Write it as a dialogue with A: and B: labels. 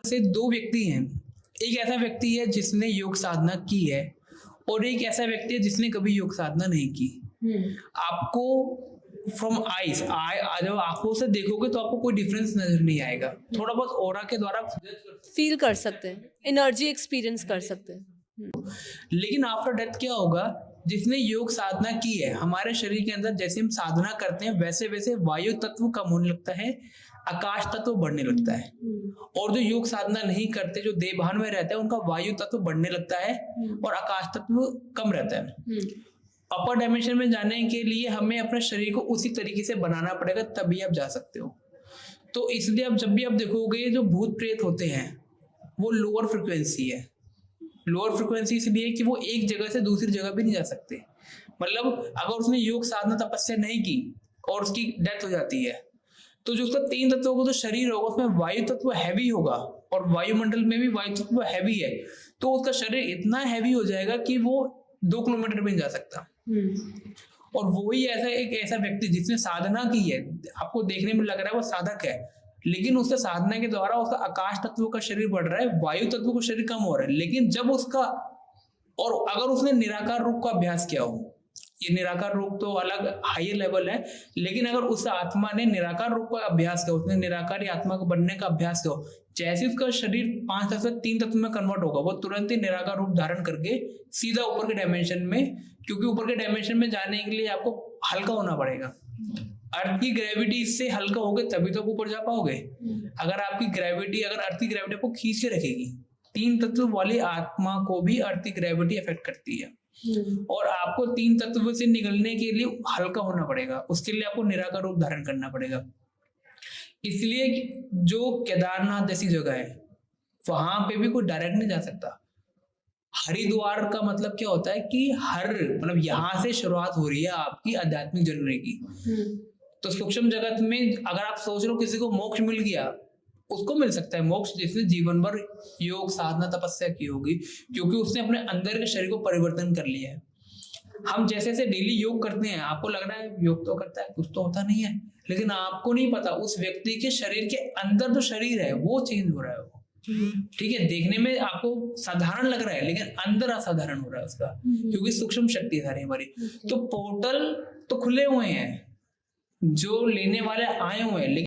A: से दो व्यक्ति हैं। एक ऐसा व्यक्ति है जिसने योग साधना की है और एक ऐसा व्यक्ति है जिसने कभी योग साधना नहीं की। आपको फ्रॉम आईज जब आंखों से देखोगे तो आपको कोई डिफरेंस नजर नहीं आएगा। थोड़ा बहुत ऑरा के द्वारा
B: फील कर सकते हैं, एनर्जी एक्सपीरियंस कर सकते हैं।
A: लेकिन आफ्टर डेथ क्या होगा? जिसने योग साधना की है, हमारे शरीर के अंदर जैसे हम साधना करते हैं वैसे वैसे वायु तत्व कम होने लगता है, आकाश तत्व बढ़ने लगता है। और जो योग साधना नहीं करते, जो देवभान में रहते हैं, उनका वायु तत्व बढ़ने लगता है और आकाश तत्व कम रहता है। अपर डायमेंशन में जाने के लिए हमें अपने शरीर को उसी तरीके से बनाना पड़ेगा, तभी आप जा सकते हो। तो इसलिए अब जब भी आप देखोगे जो भूत प्रेत होते हैं वो लोअर फ्रिक्वेंसी है। लोअर फ्रिक्वेंसी इसलिए कि वो एक जगह से दूसरी जगह भी नहीं जा सकते। मतलब अगर उसने योग साधना तपस्या नहीं की और उसकी डेथ हो जाती है तो जो उसका तीन तत्वों का जो शरीर होगा उसमें वायु तत्व हैवी होगा और वायुमंडल में भी वायु तत्व हैवी है, तो उसका शरीर इतना हैवी हो जाएगा कि वो 2 किलोमीटर भी नहीं जा सकता। और वही ऐसा व्यक्ति जिसने साधना की है, आपको देखने में लग रहा है वो साधक है, लेकिन उसके साधना के द्वारा उसका आकाश तत्व का शरीर बढ़ रहा है, वायु तत्व का शरीर कम हो रहा है। लेकिन जब उसका और अगर उसने निराकार रूप का अभ्यास किया हो, ये निराकार रूप तो अलग हायर लेवल है, लेकिन अगर उस आत्मा ने निराकार रूप का अभ्यास किया, उसने निराकारी आत्मा को बनने का अभ्यास किया, जैसे उसका शरीर 5 तत्व से 3 तत्व में कन्वर्ट होगा, वो तुरंत ही निराकार रूप धारण करके सीधा ऊपर के डायमेंशन में, क्योंकि ऊपर के डायमेंशन में जाने के लिए आपको हल्का होना पड़ेगा। अर्थ की ग्रेविटी से हल्का होगे तभी तो ऊपर जा पाओगे। अगर अर्थ की ग्रेविटी आपको खींच के रखेगी, 3 तत्व वाली आत्मा को भी अर्थ की ग्रेविटी अफेक्ट करती है और आपको 3 तत्व से निकलने के लिए हल्का होना पड़ेगा, उसके लिए आपको निराकार रूप धारण करना पड़ेगा। इसलिए जो केदारनाथ जैसी जगह है वहां पे भी कोई डायरेक्ट नहीं जा सकता। हरिद्वार का मतलब क्या होता है कि मतलब यहां से शुरुआत हो रही है आपकी आध्यात्मिक जर्नी की। तो सूक्ष्म जगत में अगर आप सोच रहे हो किसी को मोक्ष मिल गया, उसको मिल सकता है मोक्ष जिसने जीवन भर योग साधना तपस्या की होगी, क्योंकि उसने अपने अंदर के शरीर को परिवर्तन कर लिया है। हम जैसे जैसे डेली योग करते हैं, आपको लग रहा है योग तो करता है, कुछ तो होता नहीं है, लेकिन आपको नहीं पता उस व्यक्ति के शरीर के अंदर जो शरीर है वो चेंज हो रहा है। ठीक है, देखने में आपको साधारण लग रहा है लेकिन अंदर असाधारण हो रहा है उसका, क्योंकि सूक्ष्म शक्ति है हमारी। तो पोर्टल तो खुले हुए हैं, जो लेने वाले आए हुए हैं, लेकिन